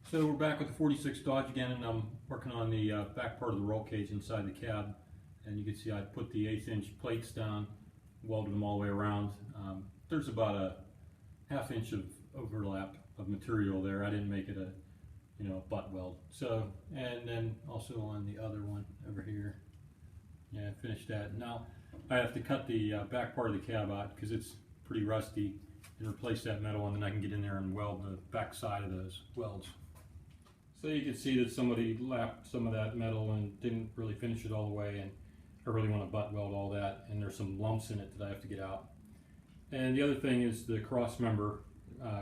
So we're back with the 46 Dodge again, and I'm working on the back part of the roll cage inside the cab. And you can see I put the 1/8 inch plates down, welded them all the way around. There's about a 1/2 inch of overlap of material there. I didn't make it a butt weld. So, and then also on the other one over here, yeah, I finished that. Now I have to cut the back part of the cab out because it's pretty rusty, and replace that metal, and then I can get in there and weld the back side of those welds. So you can see that somebody lapped some of that metal and didn't really finish it all the way, and I really want to butt weld all that, and there's some lumps in it that I have to get out. And the other thing is the cross member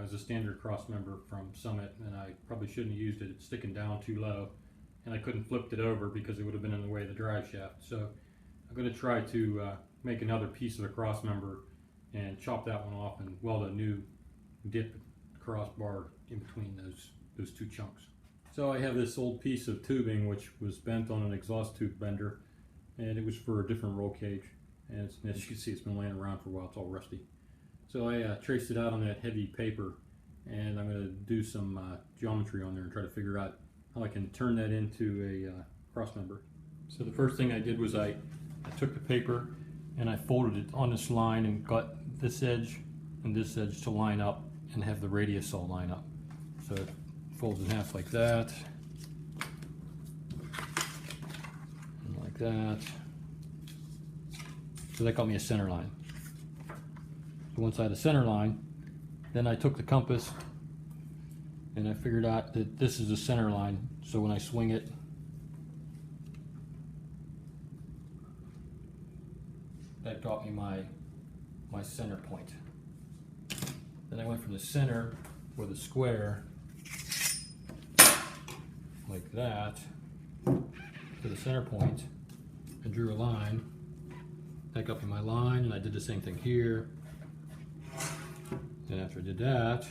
is a standard cross member from Summit, and I probably shouldn't have used it. It's sticking down too low, and I couldn't flip it over because it would have been in the way of the drive shaft. So I'm going to try to make another piece of the cross member and chop that one off and weld a new dip crossbar in between those two chunks. So I have this old piece of tubing which was bent on an exhaust tube bender, and it was for a different roll cage, and as you can see, it's been laying around for a while. It's all rusty. So I traced it out on that heavy paper, and I'm going to do some geometry on there and try to figure out how I can turn that into a cross member. So the first thing I did was I took the paper and I folded it on this line and got this edge and this edge to line up and have the radius all line up. So it folds in half like that, and like that. So that got me a center line. So once I had a center line, then I took the compass and I figured out that this is the center line. So when I swing it, that got me my center point. Then I went from the center with a square like that to the center point and drew a line. That got me my line, and I did the same thing here. Then after I did that,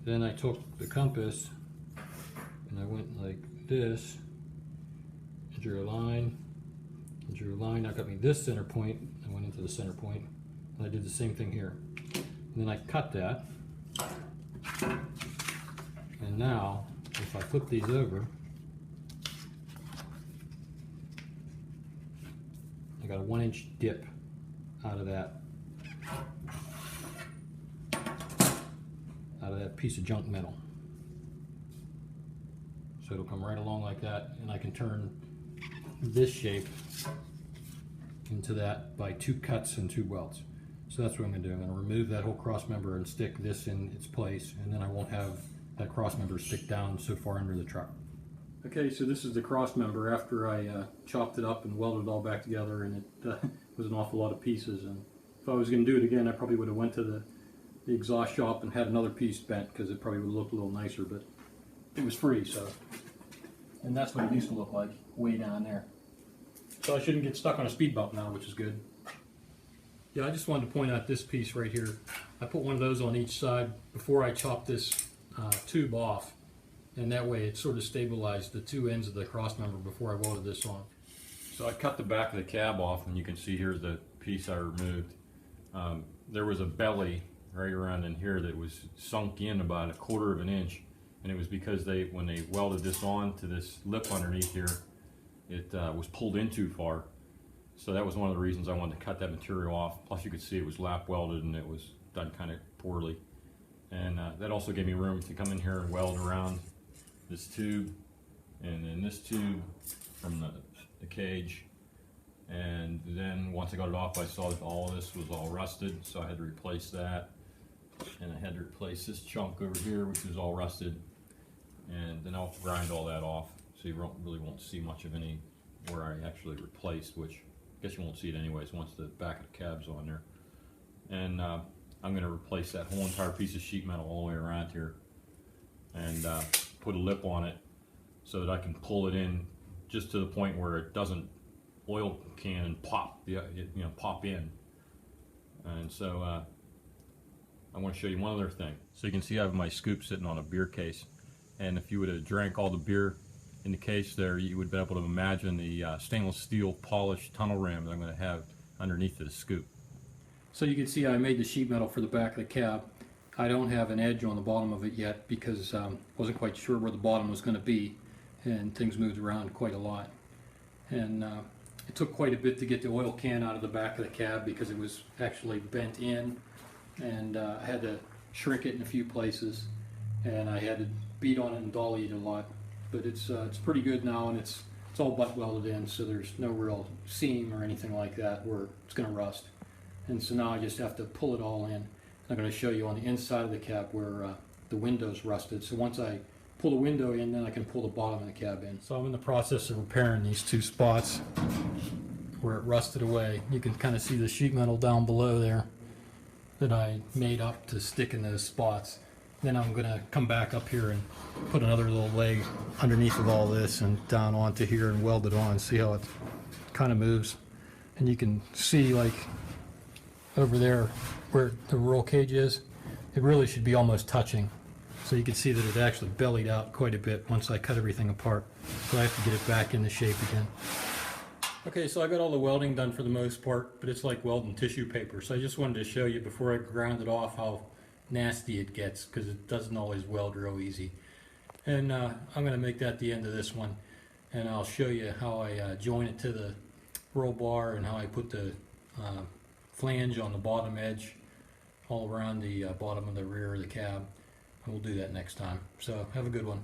then I took the compass and I went like this and drew a line and drew a line. That got me this center point. I went into the center point, and I did the same thing here. And then I cut that. And now, if I flip these over, I got a 1 inch dip out of that piece of junk metal. So it'll come right along like that, and I can turn this shape into that by 2 cuts and 2 welds. So that's what I'm going to do. I'm going to remove that whole cross member and stick this in its place, and then I won't have that cross member stick down so far under the truck. Okay, so this is the cross member after I chopped it up and welded it all back together, and it was an awful lot of pieces. And if I was going to do it again, I probably would have went to the exhaust shop and had another piece bent, because it probably would look a little nicer, but it was free, so. And that's what it used to look like, way down there. So I shouldn't get stuck on a speed bump now, which is good. Yeah, I just wanted to point out this piece right here. I put one of those on each side before I chopped this tube off, and that way it sort of stabilized the 2 ends of the cross member before I welded this on. So I cut the back of the cab off, and you can see here's the piece I removed. There was a belly right around in here that was sunk in about 1/4 of an inch, and it was because when they welded this on to this lip underneath here, it was pulled in too far. So that was one of the reasons I wanted to cut that material off. Plus you could see it was lap welded and it was done kind of poorly. And that also gave me room to come in here and weld around this tube and then this tube from the cage. And then once I got it off, I saw that all of this was all rusted, so I had to replace that. And I had to replace this chunk over here, which was all rusted. And then I'll grind all that off, so you really won't see much of any where I actually replaced, which I guess you won't see it anyways once the back of the cab's on there. And I'm going to replace that whole entire piece of sheet metal all the way around here, and put a lip on it so that I can pull it in just to the point where it doesn't oil can and pop, pop in. And so I want to show you one other thing. So you can see I have my scoop sitting on a beer case, and if you would have drank all the beer in the case there, you would be able to imagine the stainless steel polished tunnel rim that I'm going to have underneath the scoop. So you can see I made the sheet metal for the back of the cab, I don't have an edge on the bottom of it yet because wasn't quite sure where the bottom was going to be, and things moved around quite a lot. And it took quite a bit to get the oil can out of the back of the cab because it was actually bent in, and I had to shrink it in a few places, and I had to beat on it and dolly it a lot. But it's pretty good now, and it's all butt welded in, so there's no real seam or anything like that where it's going to rust. And so now I just have to pull it all in. I'm going to show you on the inside of the cab where the window's rusted. So once I pull the window in, then I can pull the bottom of the cab in. So I'm in the process of repairing these two spots where it rusted away. You can kind of see the sheet metal down below there that I made up to stick in those spots. Then I'm going to come back up here and put another little leg underneath of all this and down onto here and weld it on. See how it kind of moves. And you can see, like, over there where the roll cage is, it really should be almost touching. So you can see that it actually bellied out quite a bit once I cut everything apart. So I have to get it back into shape again. Okay, so I got all the welding done for the most part, but it's like welding tissue paper. So I just wanted to show you before I ground it off how nasty it gets, because it doesn't always weld real easy. And I'm going to make that the end of this one, and I'll show you how I join it to the roll bar and how I put the flange on the bottom edge all around the bottom of the rear of the cab, and we'll do that next time. So have a good one.